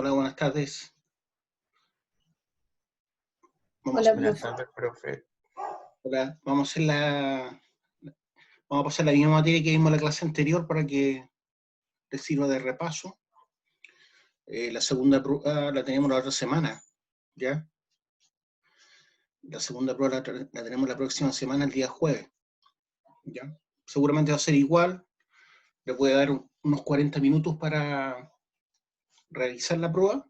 Hola, buenas tardes. Hola, Buenas profe. tardes, profe. Hola, vamos a pasar la misma materia que vimos en la clase anterior para que les sirva de repaso. La segunda prueba la tenemos la otra semana, ¿ya? La segunda prueba la tenemos la próxima semana, el día jueves, ¿ya? Seguramente va a ser igual. Les voy a dar unos 40 minutos para realizar la prueba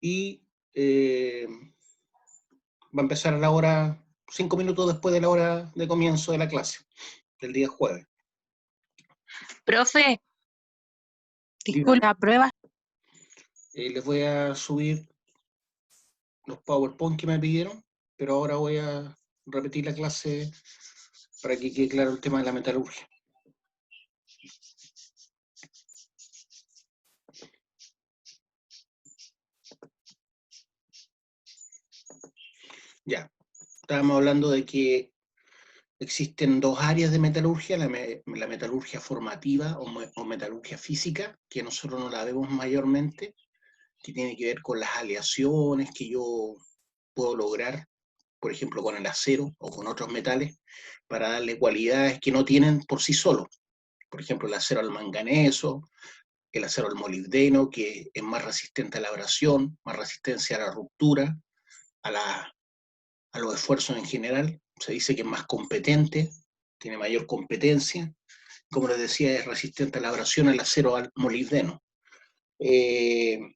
y va a empezar a la hora, 5 minutos después de la hora de comienzo de la clase, del día jueves. Profe, Dígame. disculpa, prueba. Les voy a subir los PowerPoint que me pidieron, pero ahora voy a repetir la clase para que quede claro el tema de la metalurgia. Ya, estábamos hablando de que existen dos áreas de metalurgia, la metalurgia formativa o metalurgia física, que nosotros no la vemos mayormente, que tiene que ver con las aleaciones que yo puedo lograr, por ejemplo, con el acero o con otros metales, para darle cualidades que no tienen por sí solos. Por ejemplo, el acero al manganeso, el acero al molibdeno, que es más resistente a la abrasión, más resistencia a la ruptura, a los esfuerzos en general. Se dice que es más competente, tiene mayor competencia. Como les decía, es resistente a la abrasión, el acero al molibdeno. Y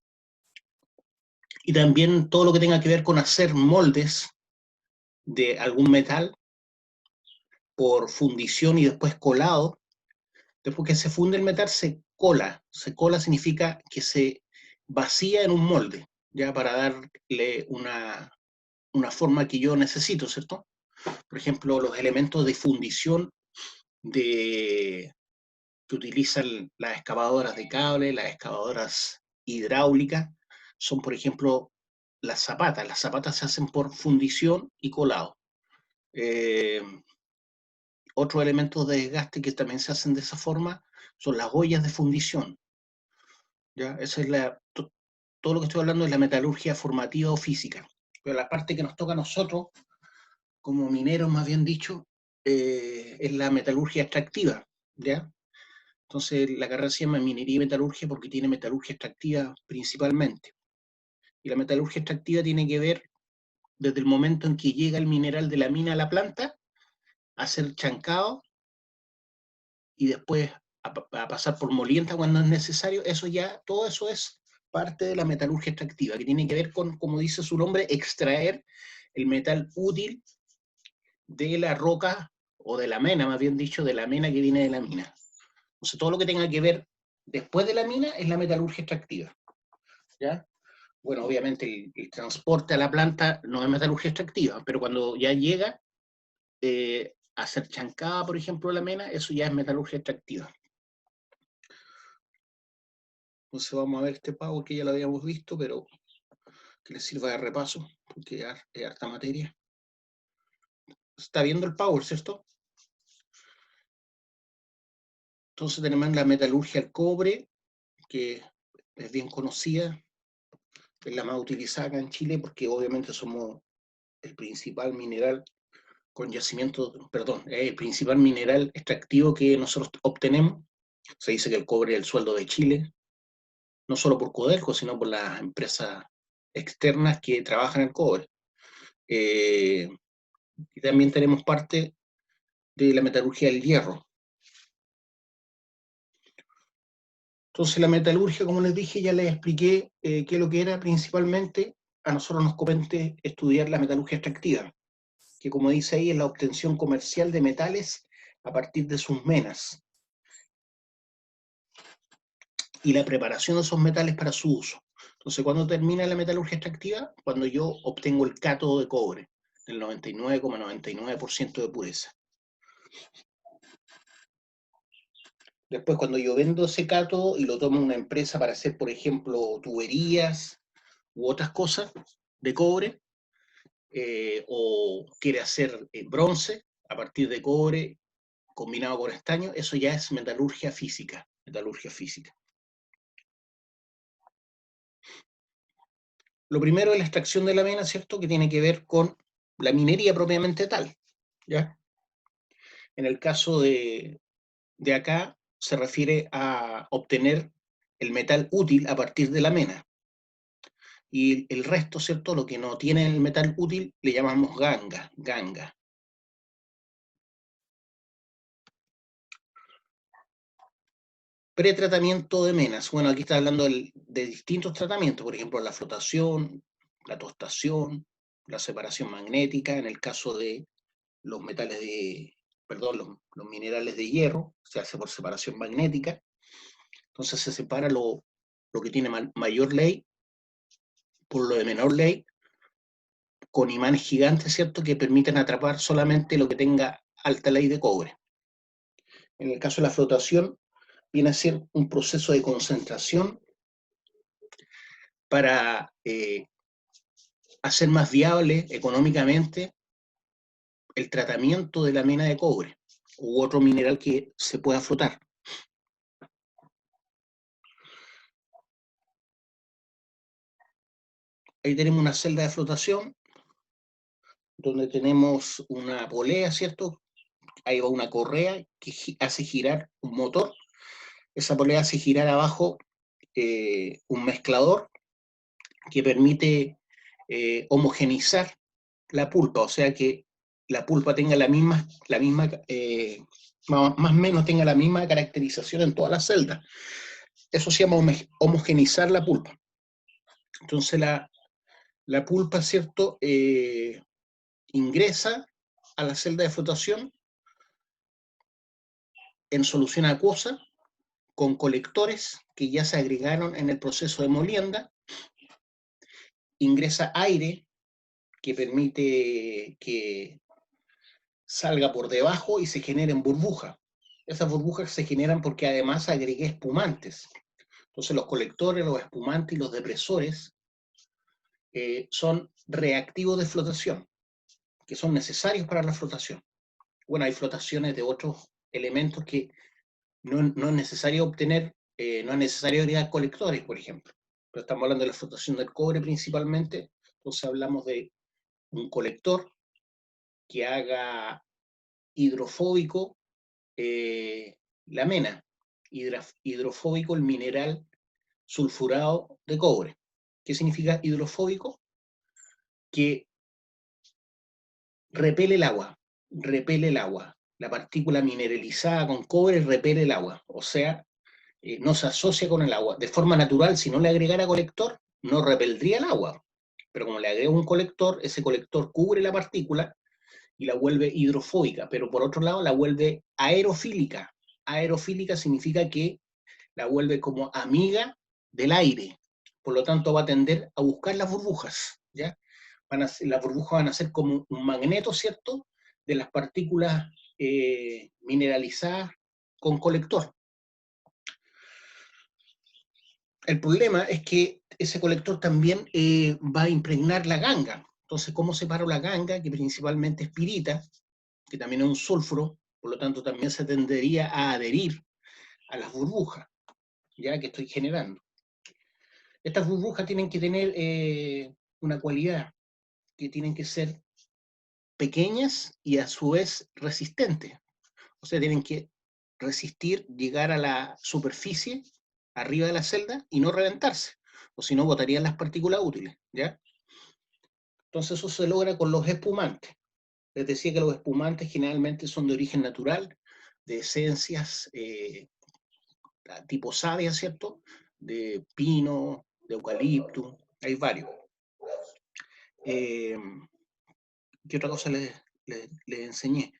también todo lo que tenga que ver con hacer moldes de algún metal por fundición y después colado. Después que se funde el metal, se cola. Se cola significa que se vacía en un molde, ya para darle una forma que yo necesito, ¿cierto? Por ejemplo, los elementos de fundición que utilizan las excavadoras de cable, las excavadoras hidráulicas, son, por ejemplo, las zapatas. Las zapatas se hacen por fundición y colado. Eh, Otros elementos de desgaste que también se hacen de esa forma son las ollas de fundición. ¿Ya? Esa es todo lo que estoy hablando es la metalurgia formativa o física. Pero la parte que nos toca a nosotros, como mineros más bien dicho, es la metalurgia extractiva. ¿Ya? Entonces la carrera se llama minería y metalurgia porque tiene metalurgia extractiva principalmente. Y la metalurgia extractiva tiene que ver desde el momento en que llega el mineral de la mina a la planta, a ser chancado y después a pasar por molienda cuando es necesario. Eso ya, todo eso es parte de la metalurgia extractiva, que tiene que ver con, como dice su nombre, extraer el metal útil de la roca o de la mena, más bien dicho, de la mena que viene de la mina. Entonces, todo lo que tenga que ver después de la mina es la metalurgia extractiva. ¿Ya? Bueno, obviamente el transporte a la planta no es metalurgia extractiva, pero cuando ya llega a ser chancada, por ejemplo, la mena, eso ya es metalurgia extractiva. Entonces vamos a ver este pago que ya lo habíamos visto, pero que les sirva de repaso, porque es harta materia. Está viendo el Power, ¿cierto? Entonces tenemos la metalurgia al cobre, que es bien conocida, es la más utilizada acá en Chile, porque obviamente somos el principal mineral con yacimiento, perdón, el principal mineral extractivo que nosotros obtenemos. Se dice que el cobre es el sueldo de Chile, no solo por Codelco, sino por las empresas externas que trabajan el cobre. Y también tenemos parte de la metalurgia del hierro. Entonces la metalurgia, como les dije, ya les expliqué qué es lo que era principalmente. A nosotros nos compete estudiar la metalurgia extractiva, que como dice ahí es la obtención comercial de metales a partir de sus menas y la preparación de esos metales para su uso. Entonces, ¿cuándo termina la metalurgia extractiva? Cuando yo obtengo el cátodo de cobre, del 99,99% de pureza. Después, cuando yo vendo ese cátodo y lo toma una empresa para hacer, por ejemplo, tuberías u otras cosas de cobre, o quiere hacer bronce a partir de cobre combinado con estaño, eso ya es metalurgia física. Metalurgia física. Lo primero es la extracción de la mena, ¿cierto? Que tiene que ver con la minería propiamente tal, ¿ya? En el caso de acá se refiere a obtener el metal útil a partir de la mena. Y el resto, ¿cierto? Lo que no tiene el metal útil le llamamos ganga. Pretratamiento de menas. Bueno, aquí está hablando de distintos tratamientos, por ejemplo, la flotación, la tostación, la separación magnética, en el caso de los metales de, perdón, los minerales de hierro, se hace por separación magnética. Entonces se separa lo que tiene mayor ley por lo de menor ley, con imanes gigantes, ¿cierto?, que permiten atrapar solamente lo que tenga alta ley de cobre. En el caso de la flotación, viene a ser un proceso de concentración para hacer más viable económicamente el tratamiento de la mena de cobre u otro mineral que se pueda flotar. Ahí tenemos una celda de flotación donde tenemos una polea, ¿cierto? Ahí va una correa que hace girar un motor. Esa polea hace girar abajo un mezclador que permite homogenizar la pulpa, o sea que la pulpa tenga más o menos tenga la misma caracterización en todas las celdas. Eso se llama homogenizar la pulpa. Entonces la pulpa, ¿cierto? Ingresa a la celda de flotación en solución acuosa con colectores que ya se agregaron en el proceso de molienda, ingresa aire que permite que salga por debajo y se generen burbujas. Esas burbujas se generan porque además agregué espumantes. Entonces los colectores, los espumantes y los depresores son reactivos de flotación, que son necesarios para la flotación. Bueno, hay flotaciones de otros elementos que no es necesario obtener, no es necesario agregar colectores, por ejemplo. Pero estamos hablando de la flotación del cobre principalmente, entonces hablamos de un colector que haga hidrofóbico la mena, hidrofóbico el mineral sulfurado de cobre. ¿Qué significa hidrofóbico? Que repele el agua. La partícula mineralizada con cobre repele el agua, o sea, no se asocia con el agua. De forma natural, si no le agregara colector, no repeldría el agua. Pero como le agrego un colector, ese colector cubre la partícula y la vuelve hidrofóbica, pero por otro lado la vuelve aerofílica. Aerofílica significa que la vuelve como amiga del aire, por lo tanto va a tender a buscar las burbujas, ¿ya? Las burbujas van a ser como un magneto, ¿cierto?, de las partículas mineralizadas con colector. El problema es que ese colector también va a impregnar la ganga. Entonces, ¿cómo separo la ganga, que principalmente es pirita, que también es un sulfuro, por lo tanto también se tendería a adherir a las burbujas, ya que estoy generando? Estas burbujas tienen que tener una cualidad, que tienen que ser pequeñas y a su vez resistentes. O sea, tienen que resistir llegar a la superficie, arriba de la celda, y no reventarse, o si no, botarían las partículas útiles, ¿ya? Entonces eso se logra con los espumantes. Les decía que los espumantes generalmente son de origen natural, de esencias tipo savia, ¿cierto? De pino, de eucalipto, hay varios. Eh, ¿Qué otra cosa les enseñé?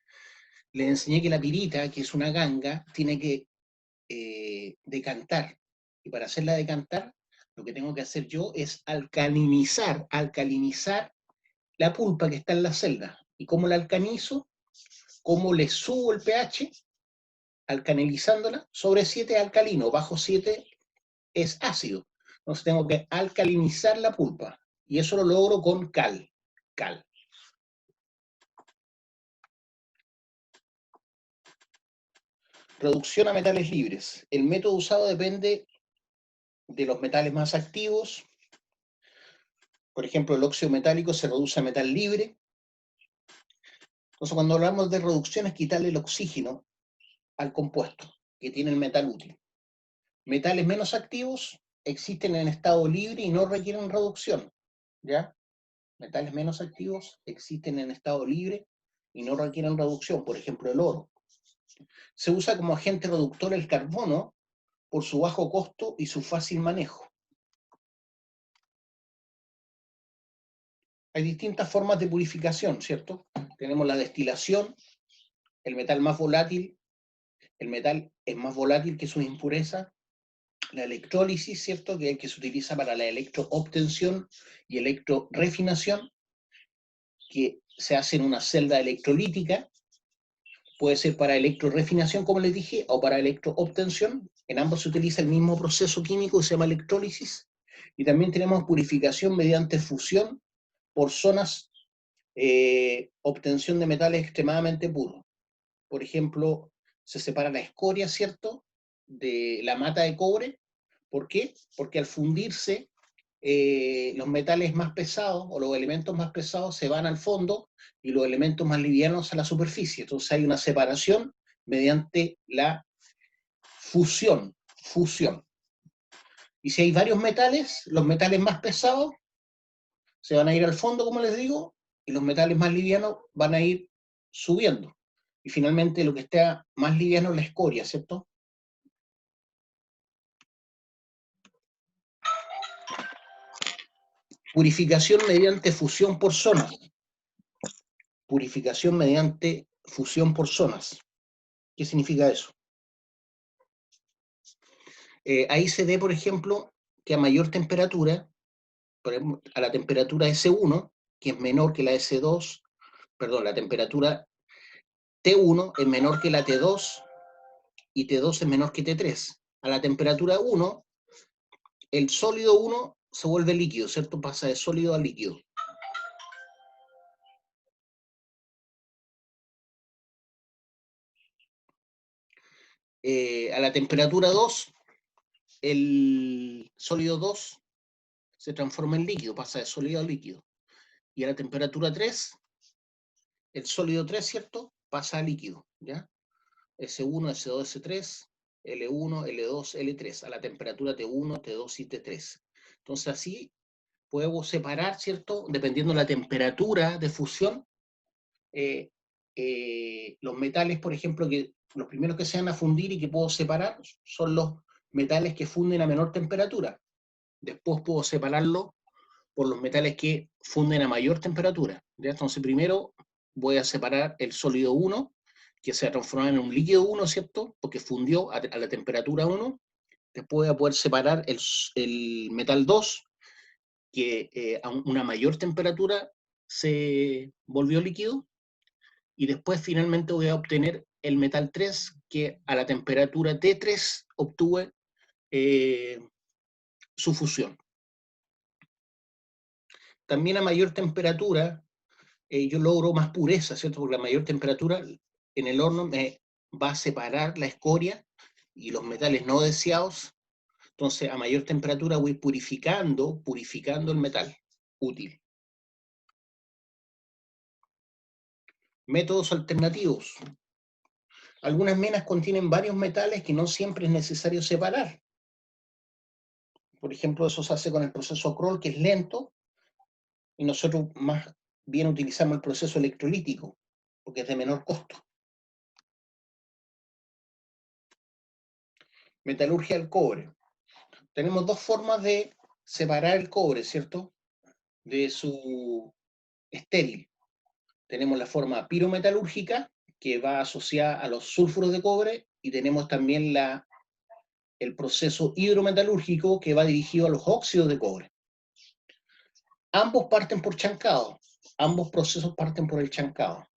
Les enseñé que la pirita, que es una ganga, tiene que decantar. Y para hacerla decantar, lo que tengo que hacer yo es alcalinizar la pulpa que está en la celda. ¿Y cómo la alcanizo? ¿Cómo le subo el pH? Alcanilizándola. Sobre 7 es alcalino, bajo 7 es ácido. Entonces tengo que alcalinizar la pulpa. Y eso lo logro con cal. Cal. Reducción a metales libres. El método usado depende de los metales más activos, Por ejemplo, el óxido metálico se reduce a metal libre. Entonces, cuando hablamos de reducción es quitarle el oxígeno al compuesto que tiene el metal útil. Metales menos activos existen en estado libre y no requieren reducción, ¿ya? Metales menos activos existen en estado libre y no requieren reducción, por ejemplo el oro. Se usa como agente reductor el carbono por su bajo costo y su fácil manejo. Hay distintas formas de purificación, ¿cierto? Tenemos la destilación, el metal más volátil, el metal es más volátil que sus impurezas, la electrólisis, ¿cierto? Que es el que se utiliza para la electroobtención y electrorefinación, que se hace en una celda electrolítica, puede ser para electrorefinación, como les dije, o para electroobtención. En ambos se utiliza el mismo proceso químico que se llama electrólisis. Y también tenemos purificación mediante fusión por zonas, obtención de metales extremadamente puros. Por ejemplo, se separa la escoria, ¿cierto?, de la mata de cobre. ¿Por qué? Porque al fundirse, los metales más pesados o los elementos más pesados se van al fondo y los elementos más livianos a la superficie. Entonces hay una separación mediante la fusión. Y si hay varios metales, los metales más pesados se van a ir al fondo, como les digo, y los metales más livianos van a ir subiendo. Y finalmente lo que está más liviano es la escoria, ¿cierto? Purificación mediante fusión por zonas. Purificación mediante fusión por zonas. ¿Qué significa eso? Ahí se ve, por ejemplo, que a mayor temperatura, por ejemplo, a la temperatura S1, que es menor que la S2, perdón, la temperatura T1 es menor que la T2 y T2 es menor que T3. A la temperatura 1, el sólido 1 se vuelve líquido, ¿cierto? Pasa de sólido a líquido. A la temperatura 2, el sólido 2 se transforma en líquido, pasa de sólido a líquido. Y a la temperatura 3, el sólido 3, ¿cierto?, pasa a líquido, ¿ya? S1, S2, S3, L1, L2, L3, a la temperatura T1, T2 y T3. Entonces así podemos separar, ¿cierto?, dependiendo de la temperatura de fusión, los metales, por ejemplo, que los primeros que se van a fundir y que puedo separar son los metales que funden a menor temperatura. Después puedo separarlo por los metales que funden a mayor temperatura, ¿ya? Entonces primero voy a separar el sólido 1, que se va a transformar en un líquido 1, ¿cierto?, porque fundió a la temperatura 1. Después voy a poder separar el metal 2, que a una mayor temperatura se volvió líquido. Y después finalmente voy a obtener el metal 3, que a la temperatura T3 obtuve su fusión. También a mayor temperatura yo logro más pureza, ¿cierto? Porque a mayor temperatura en el horno me va a separar la escoria y los metales no deseados. Entonces a mayor temperatura voy purificando el metal útil. Métodos alternativos. Algunas minas contienen varios metales que no siempre es necesario separar. Por ejemplo, eso se hace con el proceso Kroll, que es lento, y nosotros más bien utilizamos el proceso electrolítico, porque es de menor costo. Metalurgia del cobre. Tenemos dos formas de separar el cobre, ¿cierto?, de su estéril. Tenemos la forma pirometalúrgica, que va asociada a los sulfuros de cobre, y tenemos también el proceso hidrometalúrgico, que va dirigido a los óxidos de cobre. Ambos parten por chancado, ambos procesos parten por el chancado.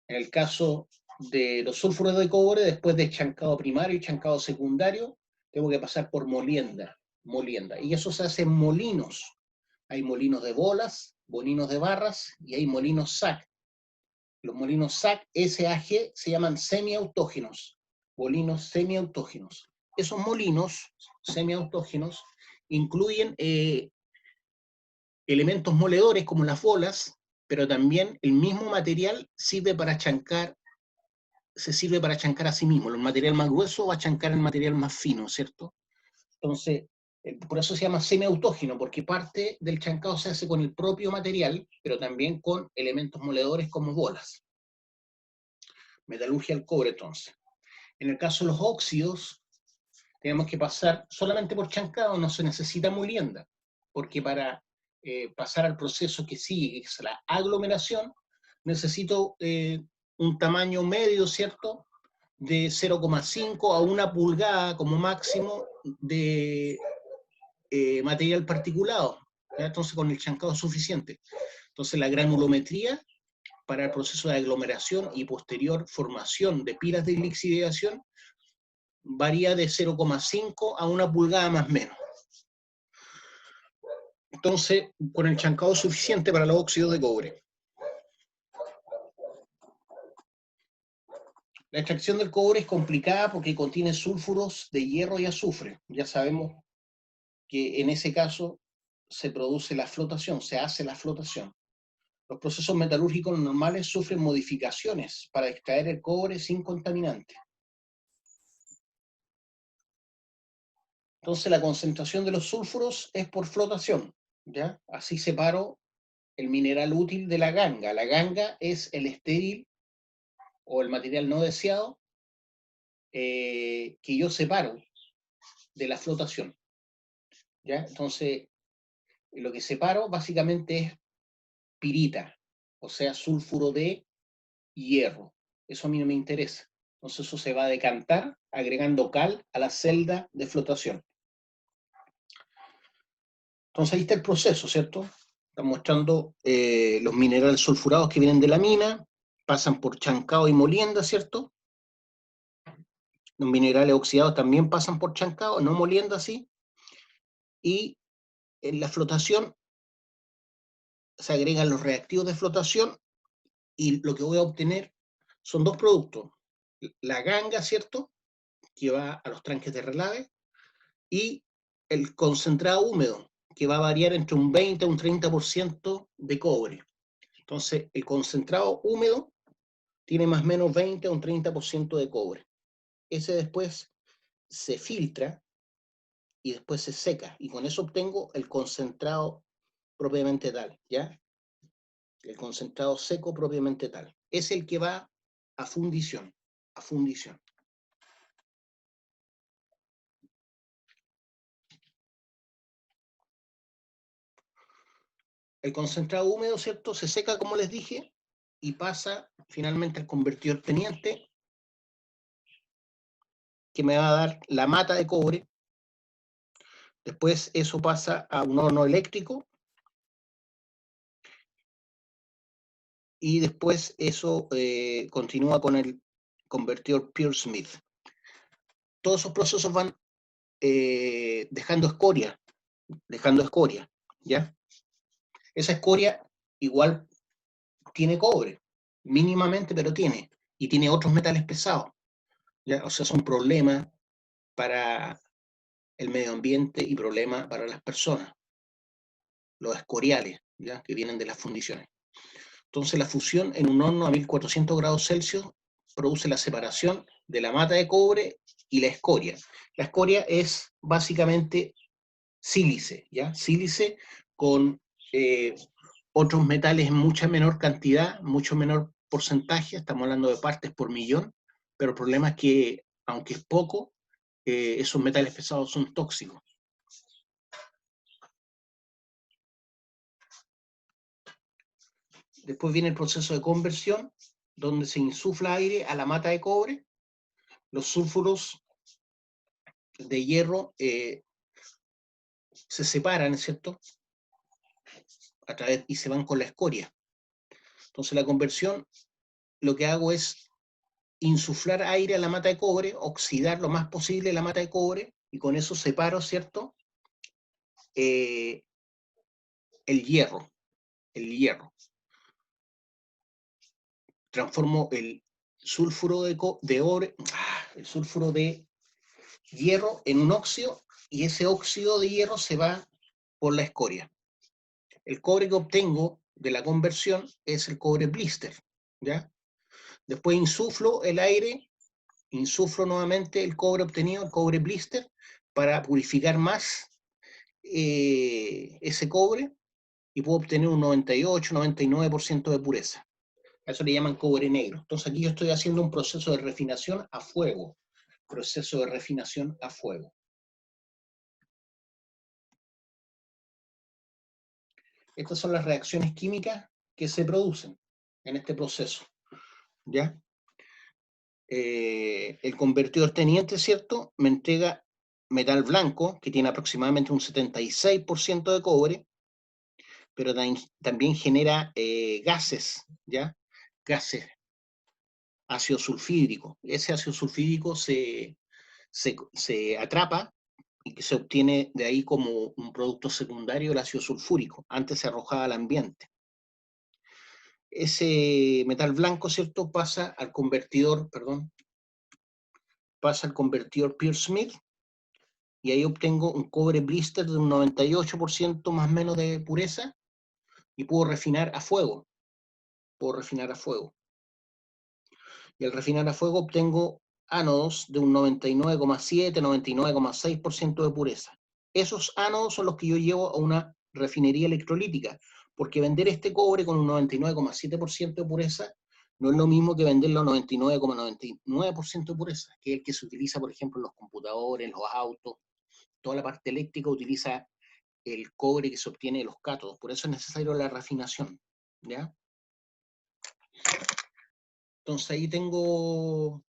En el caso de los sulfuros de cobre, después de chancado primario y chancado secundario, tengo que pasar por molienda. Y eso se hace en molinos. Hay molinos de bolas, molinos de barras y hay molinos SAG. Los molinos SAG, SAG, se llaman semiautógenos. Molinos semiautógenos. Esos molinos semiautógenos incluyen elementos moledores como las bolas, pero también el mismo material sirve para achancar, se sirve para achancar a sí mismo. El material más grueso va a achancar el material más fino, ¿cierto? Entonces, por eso se llama semiautógeno, porque parte del chancado se hace con el propio material, pero también con elementos moledores como bolas. Metalurgia del cobre, entonces. En el caso de los óxidos, tenemos que pasar solamente por chancado, no se necesita molienda, porque para pasar al proceso que sigue, que es la aglomeración, necesito un tamaño medio, ¿cierto?, de 0,5 a 1 pulgada como máximo de material particulado. ¿Ya? Entonces con el chancado es suficiente. Entonces la granulometría para el proceso de aglomeración y posterior formación de pilas de lixiviación varía de 0,5 a 1 pulgada más o menos. Entonces, con el chancado es suficiente para los óxidos de cobre. La extracción del cobre es complicada porque contiene sulfuros de hierro y azufre. Ya sabemos que en ese caso se produce la flotación, se hace la flotación. Los procesos metalúrgicos normales sufren modificaciones para extraer el cobre sin contaminante. Entonces la concentración de los sulfuros es por flotación, ¿ya? Así separo el mineral útil de la ganga. La ganga es el estéril o el material no deseado que yo separo de la flotación, ¿ya? Entonces, lo que separo básicamente es pirita, o sea, sulfuro de hierro. Eso a mí no me interesa. Entonces eso se va a decantar agregando cal a la celda de flotación. Entonces ahí está el proceso, ¿cierto? Están mostrando los minerales sulfurados que vienen de la mina, pasan por chancado y molienda, ¿cierto? Los minerales oxidados también pasan por chancado, no molienda así. Y en la flotación se agregan los reactivos de flotación y lo que voy a obtener son dos productos. La ganga, ¿cierto?, que va a los tranques de relave, y el concentrado húmedo, que va a variar entre un 20 a un 30% de cobre. Entonces, el concentrado húmedo tiene más o menos 20 a un 30% de cobre. Ese después se filtra y después se seca, y con eso obtengo el concentrado propiamente tal, ¿ya? El concentrado seco propiamente tal. Es el que va a fundición, a fundición. El concentrado húmedo, ¿cierto?, se seca, como les dije, y pasa finalmente al convertidor teniente, que me va a dar la mata de cobre. Después eso pasa a un horno eléctrico, y después eso continúa con el convertidor Pearce Smith. Todos esos procesos van dejando escoria, ¿ya? Esa escoria igual tiene cobre, mínimamente, pero tiene, y tiene otros metales pesados, ¿ya? O sea, es un problema para el medio ambiente y problema para las personas, los escoriales, ¿ya?, que vienen de las fundiciones. Entonces la fusión en un horno a 1400 grados Celsius produce la separación de la mata de cobre y la escoria. La escoria es básicamente sílice, ¿ya? Sílice con otros metales en mucha menor cantidad, mucho menor porcentaje, estamos hablando de partes por millón, pero el problema es que, aunque es poco, esos metales pesados son tóxicos. Después viene el proceso de conversión, donde se insufla aire a la mata de cobre. Los sulfuros de hierro se separan, ¿cierto?, a través, y se van con la escoria. Entonces la conversión, lo que hago es insuflar aire a la mata de cobre, oxidar lo más posible la mata de cobre, y con eso separo, ¿cierto?, el hierro. Transformo el sulfuro el sulfuro de hierro en un óxido, y ese óxido de hierro se va por la escoria. El cobre que obtengo de la conversión es el cobre blister, ¿ya? Después insuflo el aire, insuflo nuevamente el cobre obtenido, el cobre blister, para purificar más ese cobre y puedo obtener un 98-99% de pureza. A eso le llaman cobre negro. Entonces aquí yo estoy haciendo un proceso de refinación a fuego. Proceso de refinación a fuego. Estas son las reacciones químicas que se producen en este proceso, ¿ya? El convertidor teniente, ¿cierto?, me entrega metal blanco, que tiene aproximadamente un 76% de cobre, pero también genera gases, ¿ya? Gases, ácido sulfídrico. Ese ácido sulfídrico se atrapa y que se obtiene de ahí como un producto secundario el ácido sulfúrico. Antes se arrojaba al ambiente. Ese metal blanco, ¿cierto?, pasa al convertidor Pearce-Smith, y ahí obtengo un cobre blister de un 98% más o menos de pureza y puedo refinar a fuego. Y al refinar a fuego obtengo ánodos de un 99,7, 99,6% de pureza. Esos ánodos son los que yo llevo a una refinería electrolítica, porque vender este cobre con un 99,7% de pureza no es lo mismo que venderlo a 99,99% de pureza, que es el que se utiliza, por ejemplo, en los computadores, en los autos. Toda la parte eléctrica utiliza el cobre que se obtiene de los cátodos, por eso es necesario la refinación, ¿ya? Entonces ahí tengo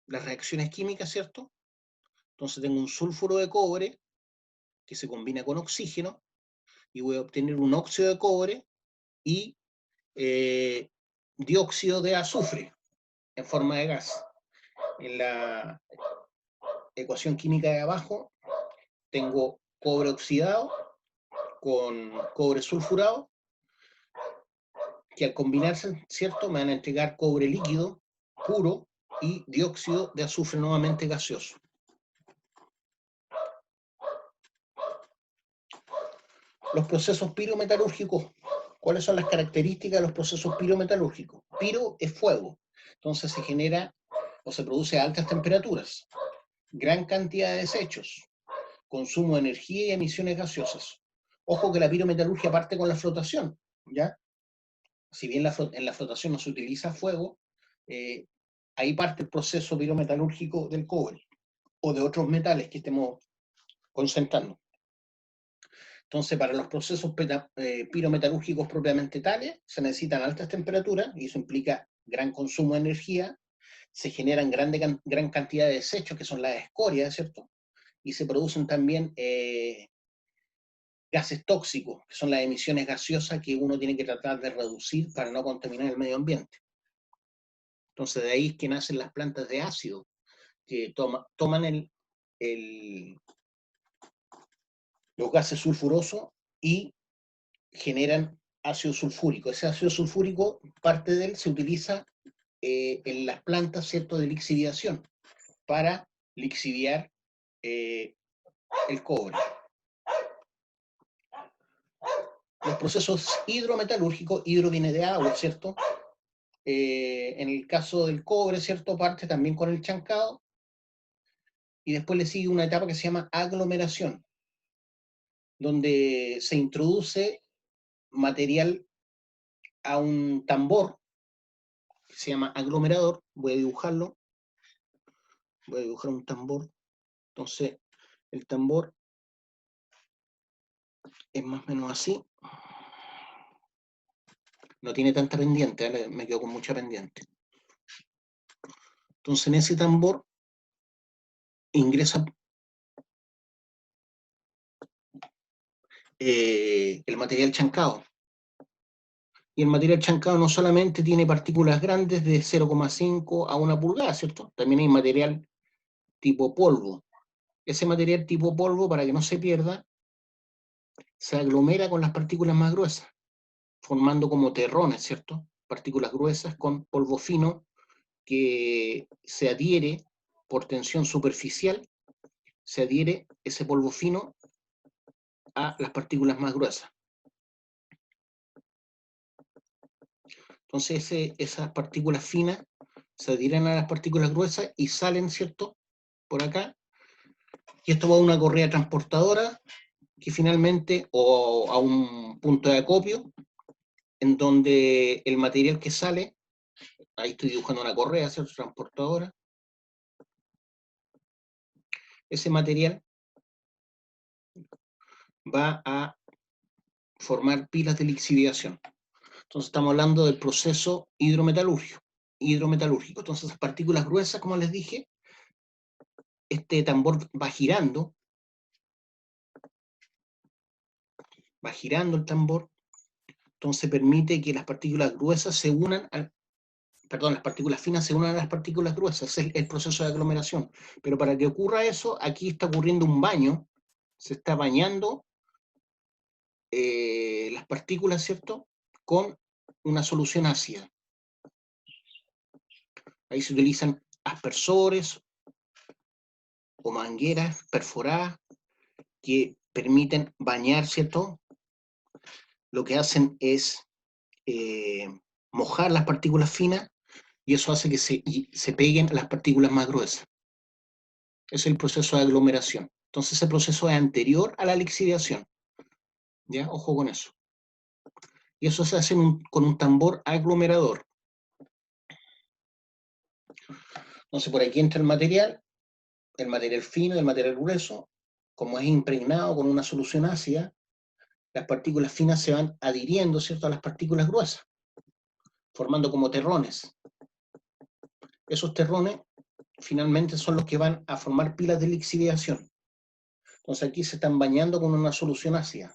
las reacciones químicas, ¿cierto? Entonces tengo un sulfuro de cobre que se combina con oxígeno y voy a obtener un óxido de cobre y dióxido de azufre en forma de gas. En la ecuación química de abajo tengo cobre oxidado con cobre sulfurado, que al combinarse, ¿cierto?, me van a entregar cobre líquido, puro, y dióxido de azufre nuevamente gaseoso. Los procesos pirometalúrgicos. ¿Cuáles son las características de los procesos pirometalúrgicos? Piro es fuego, entonces se genera o se produce a altas temperaturas, gran cantidad de desechos, consumo de energía y emisiones gaseosas. Ojo que la pirometalurgia parte con la flotación, ¿ya? Si bien en la flotación no se utiliza fuego, ahí parte el proceso pirometalúrgico del cobre o de otros metales que estemos concentrando. Entonces, para los procesos pirometalúrgicos propiamente tales, se necesitan altas temperaturas, y eso implica gran consumo de energía, se generan gran cantidad de desechos, que son las escorias, ¿cierto? Y se producen también gases tóxicos, que son las emisiones gaseosas que uno tiene que tratar de reducir para no contaminar el medio ambiente. Entonces, de ahí es que nacen las plantas de ácido, que toman los gases sulfurosos y generan ácido sulfúrico. Ese ácido sulfúrico, parte de él se utiliza en las plantas, ¿cierto?, de lixiviación, para lixiviar el cobre. Los procesos hidrometalúrgicos, hidro viene de agua, ¿cierto? En el caso del cobre, ¿cierto?, parte también con el chancado, y después le sigue una etapa que se llama aglomeración, donde se introduce material a un tambor que se llama aglomerador. Voy a dibujarlo. Voy a dibujar un tambor. Entonces, el tambor es más o menos así. No tiene tanta pendiente, ¿eh? Me quedo con mucha pendiente. Entonces, en ese tambor ingresa el material chancado. Y el material chancado no solamente tiene partículas grandes de 0,5 a 1 pulgada, ¿cierto? También hay material tipo polvo. Ese material tipo polvo, para que no se pierda, se aglomera con las partículas más gruesas, formando como terrones, ¿cierto? Partículas gruesas con polvo fino que se adhiere por tensión superficial, se adhiere ese polvo fino a las partículas más gruesas. Entonces esas partículas finas se adhieren a las partículas gruesas y salen, ¿cierto?, por acá. Y esto va a una correa transportadora que finalmente, o a un punto de acopio, en donde el material que sale, ahí estoy dibujando una correa, ¿cierto?, transportadora. Ese material va a formar pilas de lixiviación. Entonces estamos hablando del proceso hidrometalúrgico. Entonces las partículas gruesas, como les dije, este tambor va girando el tambor, entonces permite que las partículas gruesas se unan las partículas finas se unan a las partículas gruesas, es el proceso de aglomeración. Pero para que ocurra eso, aquí está ocurriendo un baño, se está bañando las partículas, ¿cierto?, con una solución ácida. Ahí se utilizan aspersores o mangueras perforadas que permiten bañar, ¿cierto? Lo que hacen es mojar las partículas finas y eso hace que se peguen a las partículas más gruesas. Es el proceso de aglomeración. Entonces ese proceso es anterior a la lixiviación. ¿Ya? Ojo con eso. Y eso se hace con un tambor aglomerador. Entonces por aquí entra el material fino, el material grueso. Como es impregnado con una solución ácida, las partículas finas se van adhiriendo, ¿cierto?, a las partículas gruesas, formando como terrones. Esos terrones finalmente son los que van a formar pilas de lixiviación. Entonces aquí se están bañando con una solución ácida,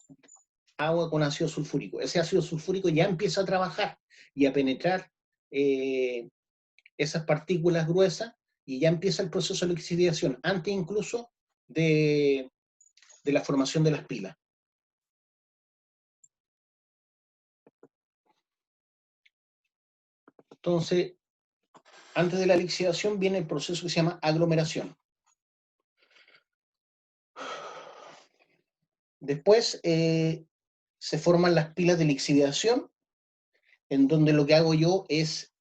agua con ácido sulfúrico. Ese ácido sulfúrico ya empieza a trabajar y a penetrar esas partículas gruesas y ya empieza el proceso de lixiviación, antes incluso de la formación de las pilas. Entonces, antes de la lixiviación viene el proceso que se llama aglomeración. Después se forman las pilas de lixiviación, en donde lo que hago yo es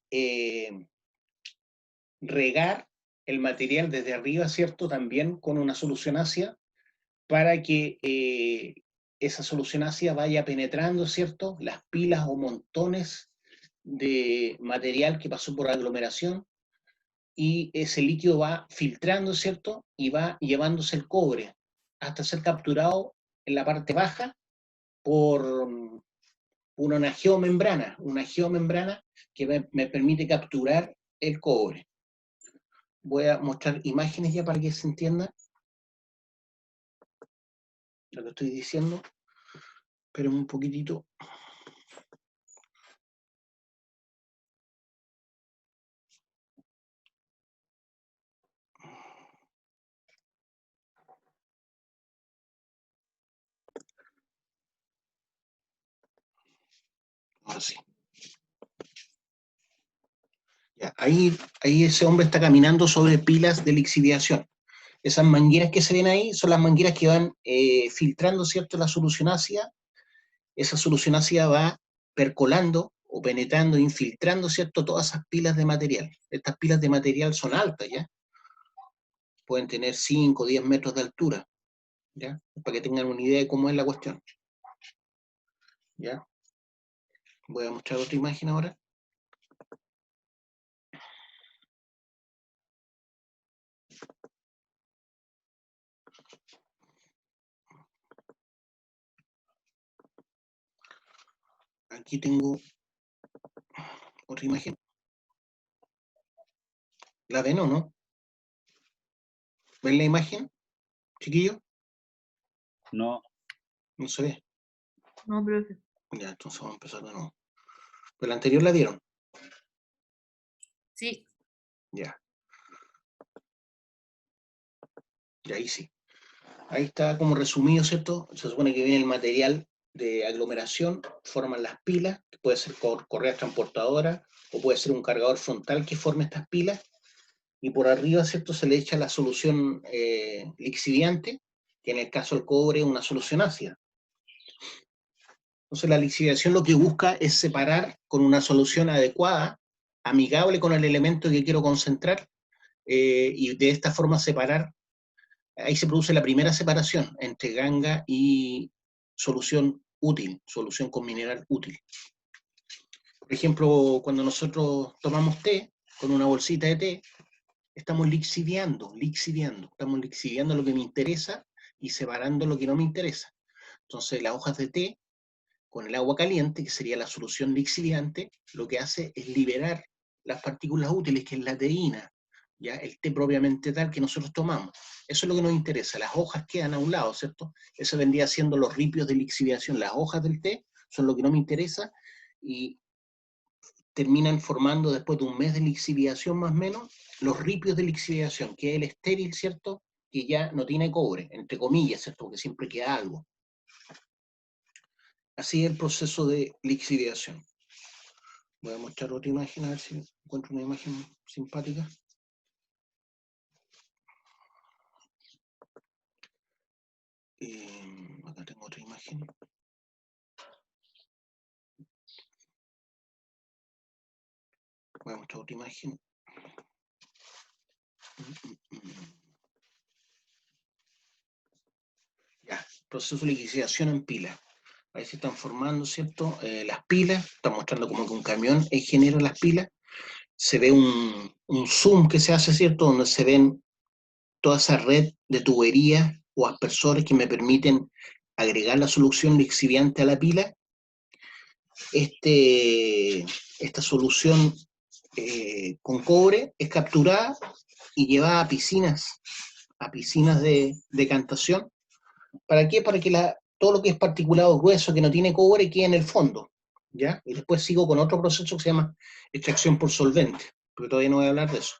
regar el material desde arriba, ¿cierto?, también con una solución ácida, para que esa solución ácida vaya penetrando, ¿cierto?, las pilas o montones de material que pasó por aglomeración, y ese líquido va filtrando, ¿cierto?, y va llevándose el cobre hasta ser capturado en la parte baja por una geomembrana que me permite capturar el cobre. Voy a mostrar imágenes ya para que se entienda lo que estoy diciendo. Esperen un poquitito. Ahora sí. Ya, ahí ese hombre está caminando sobre pilas de lixiviación. Esas mangueras que se ven ahí son las mangueras que van filtrando, ¿cierto?, la solución ácida. Esa solución ácida va percolando o penetrando, infiltrando, ¿cierto?, todas esas pilas de material. Estas pilas de material son altas, ¿ya? Pueden tener 5 o 10 metros de altura, ¿ya? Para que tengan una idea de cómo es la cuestión. ¿Ya? Voy a mostrar otra imagen ahora. Aquí tengo otra imagen. ¿La ven o no? ¿Ven la imagen, chiquillo? No. No se ve. No, profe. Ya, entonces vamos a empezar de nuevo. ¿Pero la anterior la vieron? Sí. Ya. Y ahí sí. Ahí está como resumido, ¿cierto? Se supone que viene el material de aglomeración, forman las pilas, que puede ser correas transportadoras o puede ser un cargador frontal que forme estas pilas, y por arriba, ¿cierto?, se le echa la solución lixiviante, que en el caso del cobre es una solución ácida. Entonces la lixiviación lo que busca es separar con una solución adecuada, amigable con el elemento que quiero concentrar, y de esta forma separar. Ahí se produce la primera separación entre ganga y solución útil, solución con mineral útil. Por ejemplo, cuando nosotros tomamos té, con una bolsita de té, estamos lixiviando lo que me interesa y separando lo que no me interesa. Entonces, las hojas de té, con el agua caliente, que sería la solución lixiviante, lo que hace es liberar las partículas útiles, que es la teína, ¿ya? El té propiamente tal que nosotros tomamos. Eso es lo que nos interesa. Las hojas quedan a un lado, ¿cierto? Eso vendría siendo los ripios de lixiviación. Las hojas del té son lo que no me interesa y terminan formando, después de un mes de lixiviación más o menos, los ripios de lixiviación, que es el estéril, ¿cierto? Que ya no tiene cobre, entre comillas, ¿cierto? Porque siempre queda algo. Así es el proceso de lixiviación. Voy a mostrar otra imagen, a ver si encuentro una imagen simpática. Acá tengo otra imagen. Voy a mostrar otra imagen. Ya, proceso de lixiviación en pilas. Ahí se están formando, ¿cierto? Las pilas, está mostrando como que un camión genera las pilas. Se ve un zoom que se hace, ¿cierto? Donde se ven toda esa red de tuberías o aspersores que me permiten agregar la solución lixiviante a la pila. Esta solución con cobre es capturada y llevada a piscinas de decantación. ¿Para qué? Para que todo lo que es particulado grueso que no tiene cobre quede en el fondo, ¿ya? Y después sigo con otro proceso que se llama extracción por solvente, pero todavía no voy a hablar de eso.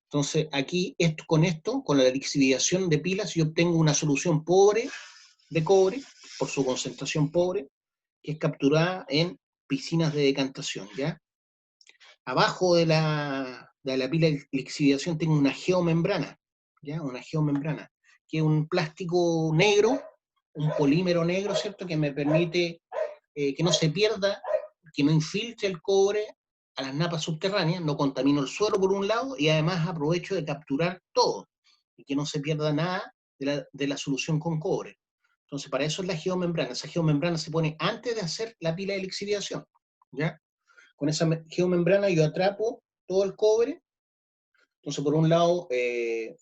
Entonces, aquí, con la lixiviación de pilas, yo obtengo una solución pobre de cobre, por su concentración pobre, que es capturada en piscinas de decantación, ¿ya? Abajo de la pila de lixiviación tengo una geomembrana, ¿ya? Una geomembrana, que es un plástico negro, un polímero negro, ¿cierto? Que me permite que no se pierda, que no infiltre el cobre a las napas subterráneas, no contamino el suelo por un lado y además aprovecho de capturar todo y que no se pierda nada de la solución con cobre. Entonces, para eso es la geomembrana. Esa geomembrana se pone antes de hacer la pila de lixiviación, ¿ya? Con esa geomembrana yo atrapo todo el cobre. Entonces, por un lado,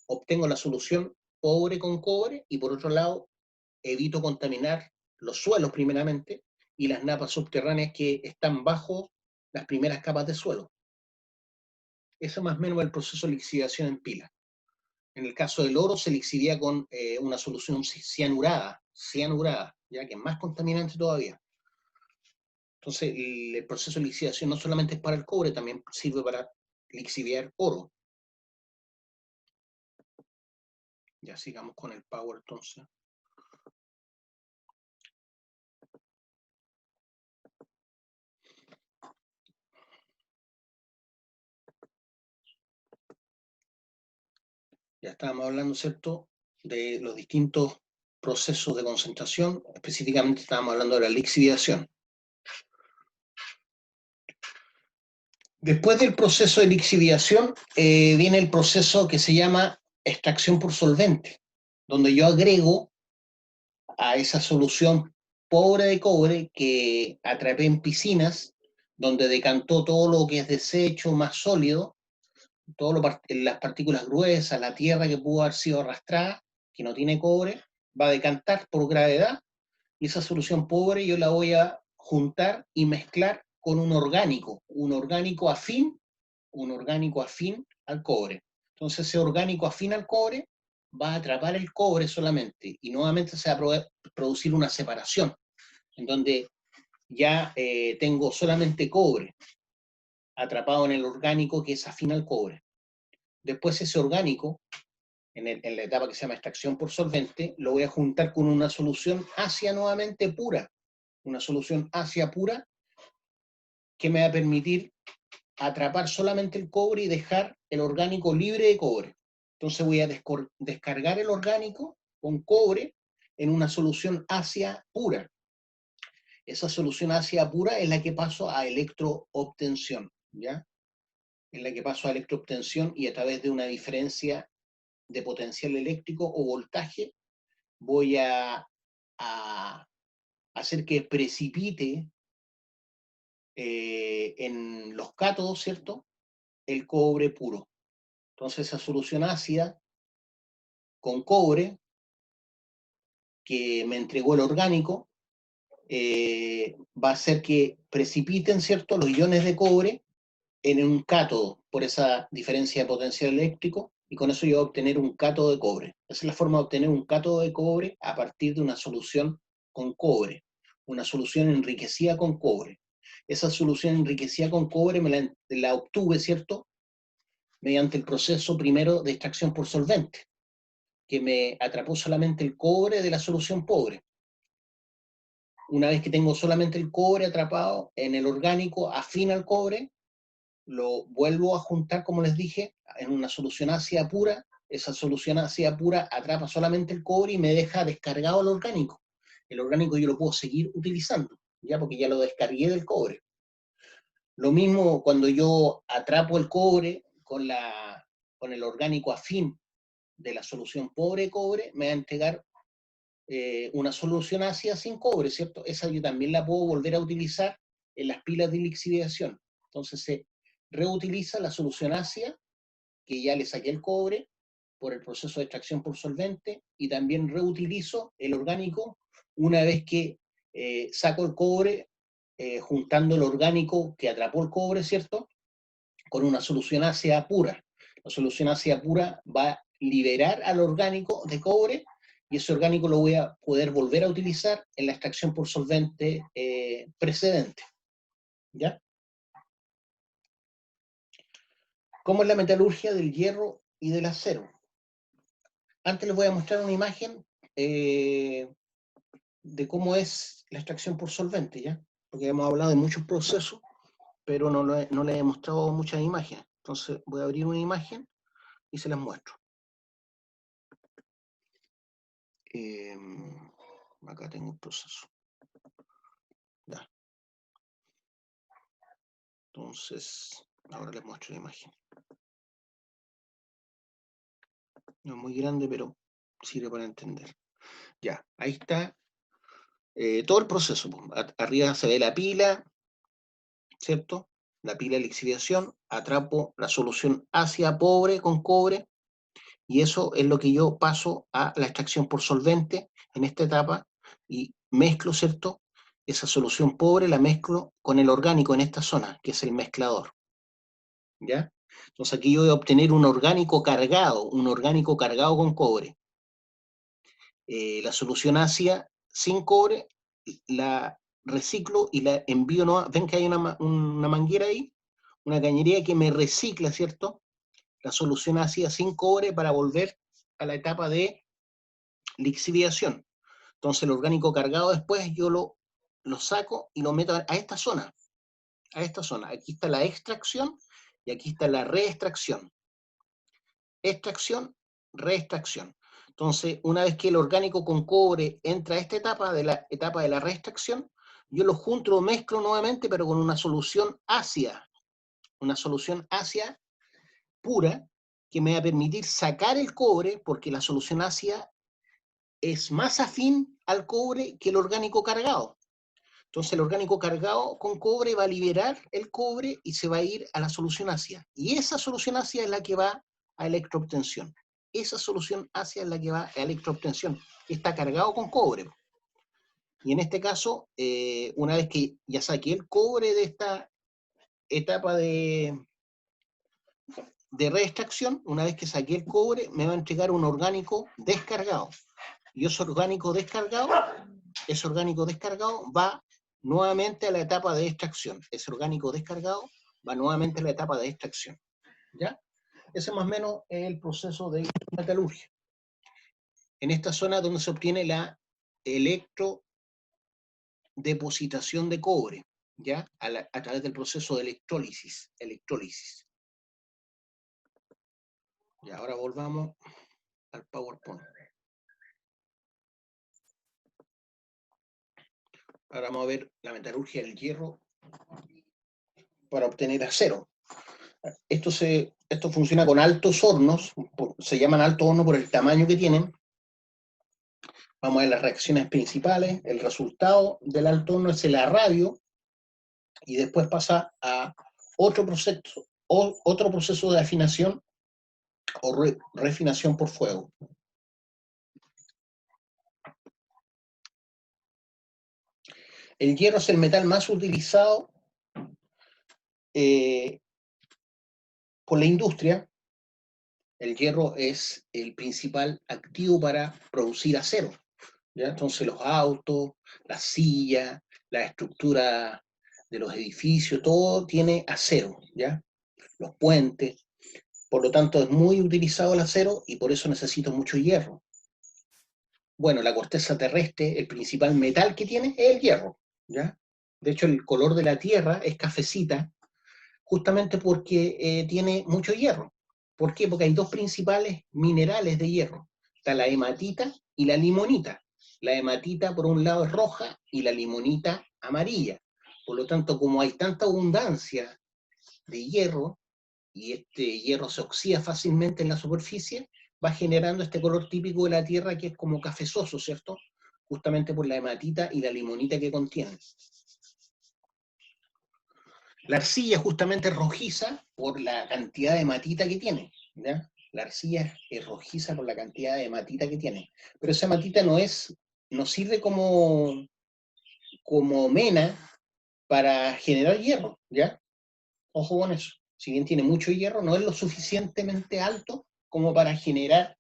obtengo la solución pobre con cobre y por otro lado, evito contaminar los suelos primeramente y las napas subterráneas que están bajo las primeras capas de suelo. Eso más o menos es el proceso de lixiviación en pila. En el caso del oro se lixivia con una solución cianurada, ya que es más contaminante todavía. Entonces, el proceso de lixiviación no solamente es para el cobre, también sirve para lixiviar oro. Ya sigamos con el power entonces. Ya estábamos hablando, ¿cierto?, de los distintos procesos de concentración, específicamente estábamos hablando de la lixiviación. Después del proceso de lixiviación viene el proceso que se llama extracción por solvente, donde yo agrego a esa solución pobre de cobre que atrapé en piscinas, donde decantó todo lo que es desecho más sólido, las partículas gruesas, la tierra que pudo haber sido arrastrada, que no tiene cobre, va a decantar por gravedad, y esa solución pobre yo la voy a juntar y mezclar con un orgánico afín al cobre. Entonces ese orgánico afín al cobre va a atrapar el cobre solamente, y nuevamente se va a producir una separación, en donde ya tengo solamente cobre atrapado en el orgánico que es afín al cobre. Después ese orgánico, en la etapa que se llama extracción por solvente, lo voy a juntar con una solución ácida nuevamente pura, una solución ácida pura que me va a permitir atrapar solamente el cobre y dejar el orgánico libre de cobre. Entonces voy a descargar el orgánico con cobre en una solución ácida pura. Esa solución ácida pura es la que paso a electroobtención, ¿ya? Es la que paso a electroobtención y a través de una diferencia de potencial eléctrico o voltaje voy a hacer que precipite en los cátodos, ¿cierto? El cobre puro. Entonces esa solución ácida con cobre que me entregó el orgánico va a hacer que precipiten, ¿cierto?, los iones de cobre en un cátodo por esa diferencia de potencial eléctrico y con eso yo voy a obtener un cátodo de cobre. Esa es la forma de obtener un cátodo de cobre a partir de una solución con cobre, una solución enriquecida con cobre. Esa solución enriquecida con cobre la obtuve, ¿cierto?, mediante el proceso primero de extracción por solvente, que me atrapó solamente el cobre de la solución pobre. Una vez que tengo solamente el cobre atrapado en el orgánico afín al cobre, lo vuelvo a juntar, como les dije, en una solución ácida pura. Esa solución ácida pura atrapa solamente el cobre y me deja descargado el orgánico. El orgánico yo lo puedo seguir utilizando, ya porque ya lo descargué del cobre. Lo mismo cuando yo atrapo el cobre con el orgánico afín de la solución pobre cobre, me va a entregar una solución ácida sin cobre, ¿cierto? Esa yo también la puedo volver a utilizar en las pilas de lixiviación. Entonces se reutiliza la solución ácida, que ya le saqué el cobre por el proceso de extracción por solvente, y también reutilizo el orgánico una vez que saco el cobre, juntando el orgánico que atrapó el cobre, ¿cierto?, con una solución ácida pura. La solución ácida pura va a liberar al orgánico de cobre y ese orgánico lo voy a poder volver a utilizar en la extracción por solvente precedente. ¿Ya? ¿Cómo es la metalurgia del hierro y del acero? Antes les voy a mostrar una imagen de cómo es la extracción por solvente, ¿ya? Porque hemos hablado de muchos procesos, pero no les he mostrado muchas imágenes. Entonces voy a abrir una imagen y se las muestro. Acá tengo un proceso. Ya. Entonces, ahora les muestro la imagen. No es muy grande, pero sirve para entender. Ya, ahí está todo el proceso. Arriba se ve la pila, ¿cierto? La pila de lixiviación, atrapo la solución ácida pobre con cobre, y eso es lo que yo paso a la extracción por solvente en esta etapa, y mezclo, ¿cierto? Esa solución pobre la mezclo con el orgánico en esta zona, que es el mezclador. ¿Ya? Entonces aquí yo voy a obtener un orgánico cargado con cobre. La solución ácida sin cobre la reciclo y la envío nueva. Ven que hay una manguera ahí, una cañería que me recicla, ¿cierto?, la solución ácida sin cobre para volver a la etapa de lixiviación. Entonces el orgánico cargado después yo lo saco y lo meto a esta zona. A esta zona. Aquí está la extracción y aquí está la reextracción. Extracción, reextracción. Entonces, una vez que el orgánico con cobre entra a esta etapa de la reextracción, yo lo junto, lo mezclo nuevamente, pero con una solución ácida pura, que me va a permitir sacar el cobre, porque la solución ácida es más afín al cobre que el orgánico cargado. Entonces el orgánico cargado con cobre va a liberar el cobre y se va a ir a la solución ácida. Y esa solución ácida es la que va a electroobtención. Esa solución ácida es la que va a electroobtención, que está cargado con cobre. Y en este caso, una vez que ya saqué el cobre de esta etapa de reextracción, una vez que saqué el cobre, me va a entregar un orgánico descargado. Y ese orgánico descargado va nuevamente a la etapa de extracción. Ese orgánico descargado va nuevamente a la etapa de extracción. ¿Ya? Ese más o menos es el proceso de metalurgia. En esta zona donde se obtiene la electrodepositación de cobre, ¿ya? A través del proceso de electrólisis. Y ahora volvamos al PowerPoint. Ahora vamos a ver la metalurgia del hierro para obtener acero. Esto funciona con altos hornos, se llaman altos hornos por el tamaño que tienen. Vamos a ver las reacciones principales. El resultado del alto horno es el arradio y después pasa a otro proceso de afinación o refinación por fuego. El hierro es el metal más utilizado por la industria. El hierro es el principal activo para producir acero, ¿ya? Entonces los autos, las sillas, la estructura de los edificios, todo tiene acero, ¿ya? Los puentes. Por lo tanto, es muy utilizado el acero y por eso necesita mucho hierro. Bueno, la corteza terrestre, el principal metal que tiene es el hierro, ¿ya? De hecho, el color de la Tierra es cafecita, justamente porque tiene mucho hierro. ¿Por qué? Porque hay dos principales minerales de hierro. Está la hematita y la limonita. La hematita, por un lado, es roja y la limonita amarilla. Por lo tanto, como hay tanta abundancia de hierro, y este hierro se oxida fácilmente en la superficie, va generando este color típico de la Tierra que es como cafezoso, ¿cierto? Justamente por la hematita y la limonita que contiene. La arcilla justamente es rojiza por la cantidad de hematita que tiene, ¿ya? La arcilla es rojiza por la cantidad de hematita que tiene. Pero esa hematita no sirve como mena para generar hierro, ¿ya? Ojo con eso. Si bien tiene mucho hierro, no es lo suficientemente alto como para generar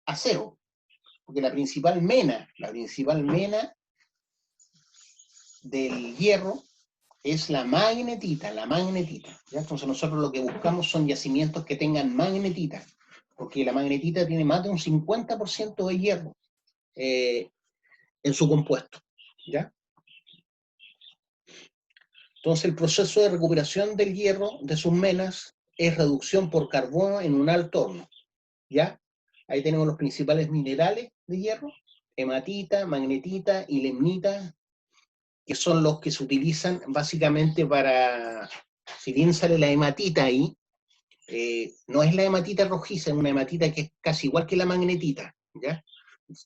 acero. Porque la principal mena del hierro es la magnetita, ¿ya? Entonces nosotros lo que buscamos son yacimientos que tengan magnetita, porque la magnetita tiene más de un 50% de hierro en su compuesto, ¿ya? Entonces el proceso de recuperación del hierro de sus menas es reducción por carbono en un alto horno, ¿ya? Ahí tenemos los principales minerales de hierro, hematita, magnetita y lemnita, que son los que se utilizan básicamente para, si bien sale la hematita ahí, no es la hematita rojiza, es una hematita que es casi igual que la magnetita, ¿ya?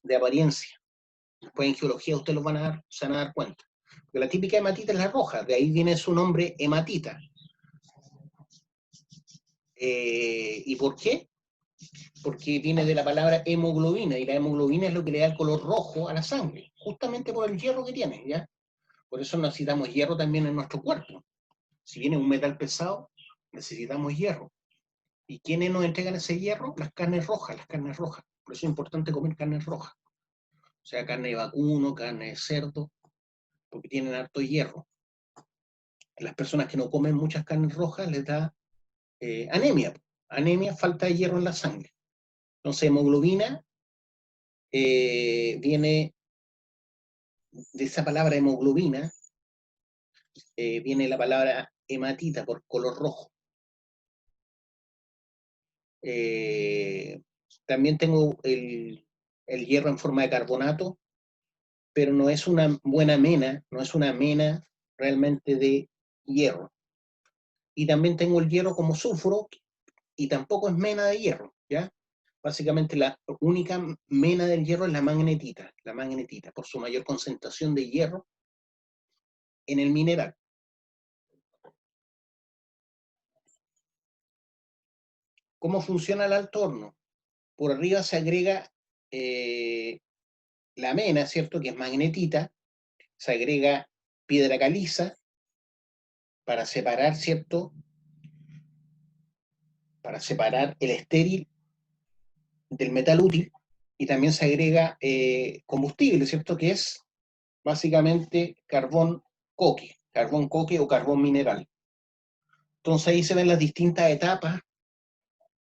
De apariencia. Después en geología ustedes se van a dar cuenta. Porque la típica hematita es la roja, de ahí viene su nombre hematita. ¿Y por qué? Porque viene de la palabra hemoglobina, y la hemoglobina es lo que le da el color rojo a la sangre, justamente por el hierro que tiene, ¿ya? Por eso necesitamos hierro también en nuestro cuerpo. Si viene un metal pesado, necesitamos hierro. ¿Y quiénes nos entregan ese hierro? Las carnes rojas, las carnes rojas. Por eso es importante comer carnes rojas. O sea, carne de vacuno, carne de cerdo, porque tienen harto hierro. Las personas que no comen muchas carnes rojas les da anemia. Anemia, falta de hierro en la sangre. Entonces, hemoglobina viene de esa palabra hemoglobina, viene la palabra hematita por color rojo. También tengo el hierro en forma de carbonato, pero no es una buena mena, no es una mena realmente de hierro. Y también tengo el hierro como sulfuro, y tampoco es mena de hierro, ¿ya? Básicamente la única mena del hierro es la magnetita, por su mayor concentración de hierro en el mineral. ¿Cómo funciona el alto horno? Por arriba se agrega la mena, ¿cierto? Que es magnetita, se agrega piedra caliza para separar, ¿cierto? Para separar el estéril del metal útil, y también se agrega combustible, ¿cierto? Que es básicamente carbón coque o carbón mineral. Entonces ahí se ven las distintas etapas,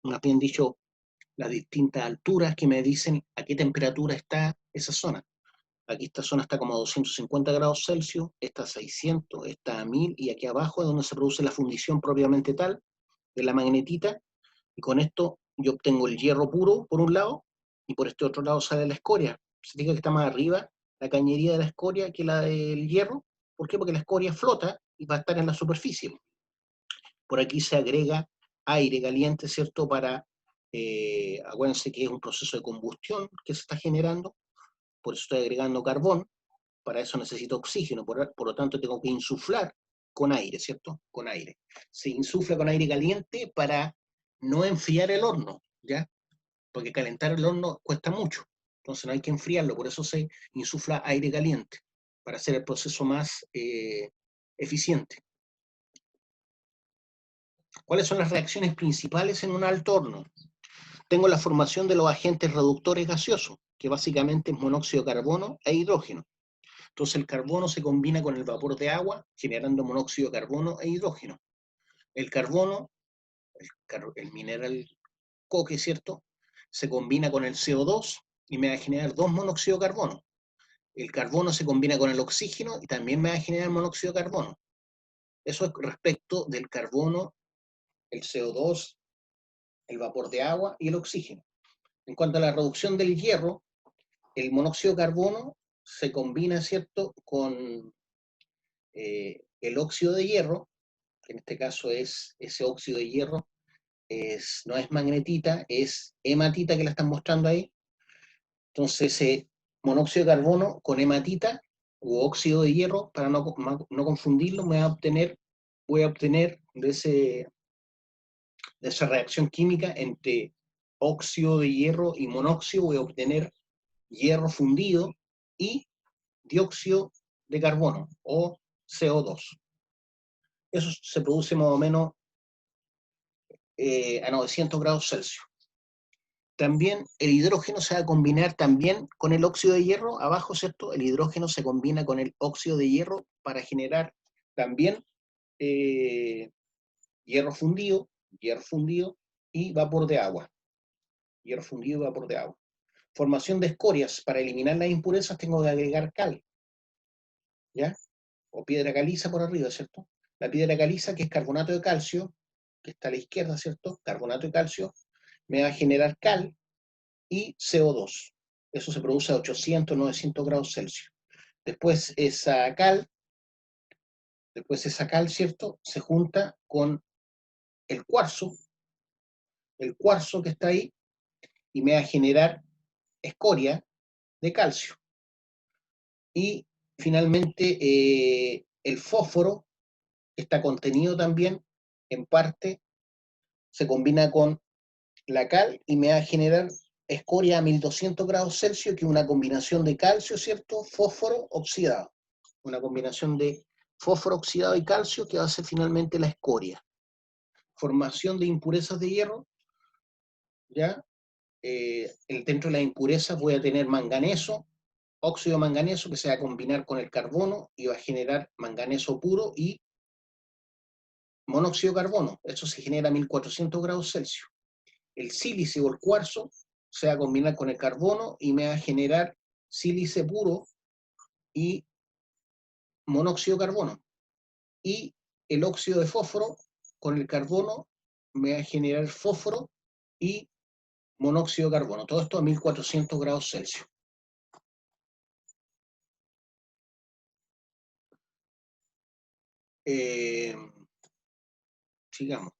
más bien dicho, las distintas alturas que me dicen a qué temperatura está esa zona. Aquí esta zona está como a 250 grados Celsius, esta a 600, esta a 1000, y aquí abajo es donde se produce la fundición propiamente tal de la magnetita, y con esto yo obtengo el hierro puro por un lado, y por este otro lado sale la escoria. Se dice que está más arriba la cañería de la escoria que la del hierro. ¿Por qué? Porque la escoria flota y va a estar en la superficie. Por aquí se agrega aire caliente, ¿cierto? Acuérdense que es un proceso de combustión que se está generando, por eso estoy agregando carbón, para eso necesito oxígeno, por lo tanto tengo que insuflar con aire, ¿cierto? Con aire. Se insufla con aire caliente para no enfriar el horno, ¿ya? Porque calentar el horno cuesta mucho, entonces no hay que enfriarlo, por eso se insufla aire caliente, para hacer el proceso más eficiente. ¿Cuáles son las reacciones principales en un alto horno? Tengo la formación de los agentes reductores gaseosos, que básicamente es monóxido de carbono e hidrógeno. Entonces el carbono se combina con el vapor de agua, generando monóxido de carbono e hidrógeno. El carbono, el mineral coque, ¿cierto? Se combina con el CO2 y me va a generar 2 monóxido de carbono. El carbono se combina con el oxígeno y también me va a generar monóxido de carbono. Eso es respecto del carbono, el CO2, el vapor de agua y el oxígeno. En cuanto a la reducción del hierro, el monóxido de carbono se combina, ¿cierto?, con el óxido de hierro, que en este caso es ese óxido de hierro, no es magnetita, es hematita que la están mostrando ahí. Entonces, monóxido de carbono con hematita u óxido de hierro, para no confundirlo, voy a obtener de esa reacción química entre óxido de hierro y monóxido, voy a obtener hierro fundido y dióxido de carbono o CO2. Eso se produce más o menos a 900 grados Celsius. También el hidrógeno se va a combinar también con el óxido de hierro abajo, ¿cierto? El hidrógeno se combina con el óxido de hierro para generar también hierro fundido y vapor de agua. Hierro fundido y vapor de agua. Formación de escorias. Para eliminar las impurezas tengo que agregar cal, ¿ya? O piedra caliza por arriba, ¿cierto? La piedra caliza, que es carbonato de calcio, que está a la izquierda, ¿cierto? Carbonato de calcio, me va a generar cal y CO2. Eso se produce a 800, 900 grados Celsius. Después esa cal, ¿cierto?, se junta con el cuarzo que está ahí, y me va a generar escoria de calcio. Y finalmente el fósforo, que está contenido también en parte, se combina con la cal y me va a generar escoria a 1200 grados Celsius, que es una combinación de calcio, ¿cierto?, fósforo oxidado. Una combinación de fósforo oxidado y calcio que va a ser finalmente la escoria. Formación de impurezas de hierro, ¿ya? Dentro de las impurezas voy a tener manganeso, óxido de manganeso, que se va a combinar con el carbono y va a generar manganeso puro y monóxido de carbono. Eso se genera a 1400 grados Celsius. El sílice o el cuarzo se va a combinar con el carbono y me va a generar sílice puro y monóxido de carbono. Y el óxido de fósforo con el carbono me va a generar fósforo y monóxido de carbono. Todo esto a 1400 grados Celsius. Sigamos.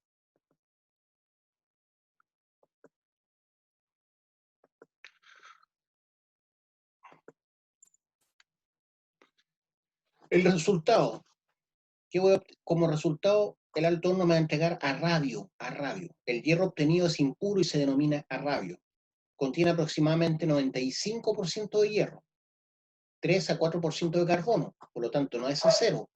El resultado. Como resultado, el alto horno me va a entregar arrabio. El hierro obtenido es impuro y se denomina arrabio. Contiene aproximadamente 95% de hierro, 3 a 4% de carbono, por lo tanto no es acero.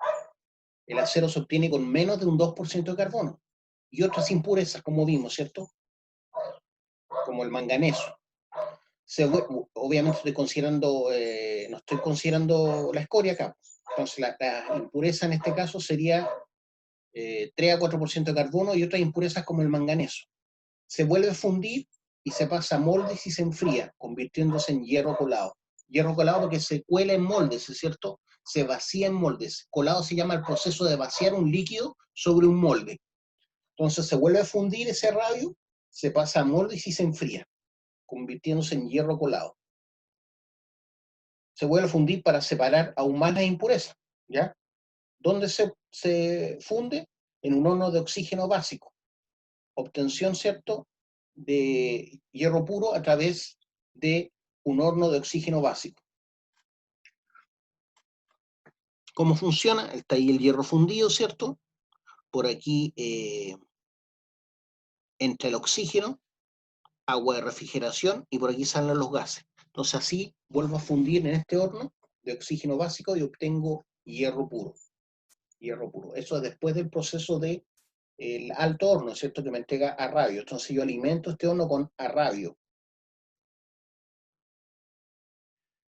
El acero se obtiene con menos de un 2% de carbono. Y otras impurezas, como vimos, ¿cierto? Como el manganeso. Obviamente no estoy considerando la escoria acá. Entonces la impureza en este caso sería 3 a 4% de carbono y otras impurezas como el manganeso. Se vuelve a fundir y se pasa a moldes y se enfría, convirtiéndose en hierro colado. Hierro colado porque se cuela en moldes, ¿es cierto? Se vacía en moldes. Colado se llama el proceso de vaciar un líquido sobre un molde. Entonces se vuelve a fundir ese radio, se pasa a moldes y se enfría, convirtiéndose en hierro colado. se vuelve a fundir para separar aún más las impurezas, ¿ya? ¿Dónde se funde? En un horno de oxígeno básico. Obtención, ¿cierto?, de hierro puro a través de un horno de oxígeno básico. ¿Cómo funciona? Está ahí el hierro fundido, ¿cierto? Por aquí entra el oxígeno, agua de refrigeración y por aquí salen los gases. Entonces así vuelvo a fundir en este horno de oxígeno básico y obtengo hierro puro. Hierro puro. Eso es después del proceso de el alto horno, ¿cierto?, que me entrega arrabio. Entonces yo alimento este horno con arrabio.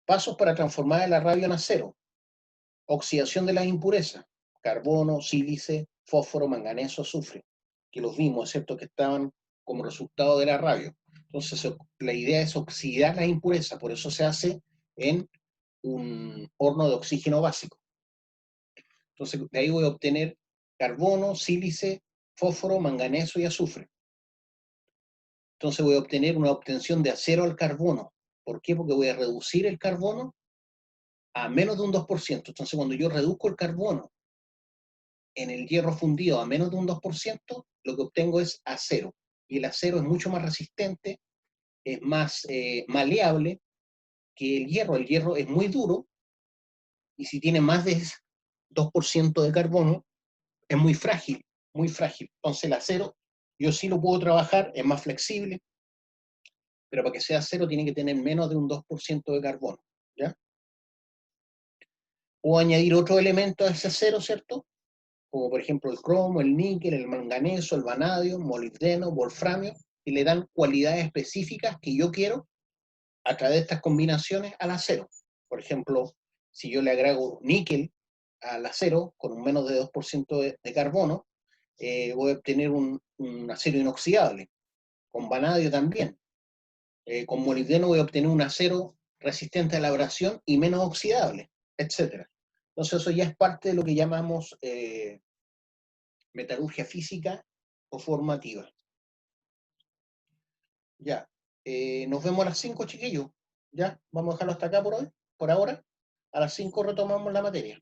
Pasos para transformar el arrabio en acero. Oxidación de las impurezas. Carbono, sílice, fósforo, manganeso, azufre. Que los vimos, ¿cierto?, que estaban como resultado del arrabio. Entonces la idea es oxidar las impurezas, por eso se hace en un horno de oxígeno básico. Entonces de ahí voy a obtener carbono, sílice, fósforo, manganeso y azufre. Entonces voy a obtener una obtención de acero al carbono. ¿Por qué? Porque voy a reducir el carbono a menos de un 2%. Entonces cuando yo reduzco el carbono en el hierro fundido a menos de un 2%, lo que obtengo es acero. Y el acero es mucho más resistente, es más maleable que el hierro. El hierro es muy duro y si tiene más de 2% de carbono, es muy frágil, muy frágil. Entonces el acero yo sí lo puedo trabajar, es más flexible, pero para que sea acero tiene que tener menos de un 2% de carbono, ¿ya? Puedo añadir otro elemento a ese acero, ¿cierto? Como por ejemplo el cromo, el níquel, el manganeso, el vanadio, molibdeno, wolframio, y le dan cualidades específicas que yo quiero a través de estas combinaciones al acero. Por ejemplo, si yo le agrego níquel al acero con un menos de 2% de carbono, voy a obtener un acero inoxidable. Con vanadio también. Con molibdeno voy a obtener un acero resistente a la abrasión y menos oxidable, etc. Entonces eso ya es parte de lo que llamamos metalurgia física o formativa. Ya. Nos vemos a las 5, chiquillos. Ya, vamos a dejarlo hasta acá por hoy, por ahora. A las 5 retomamos la materia.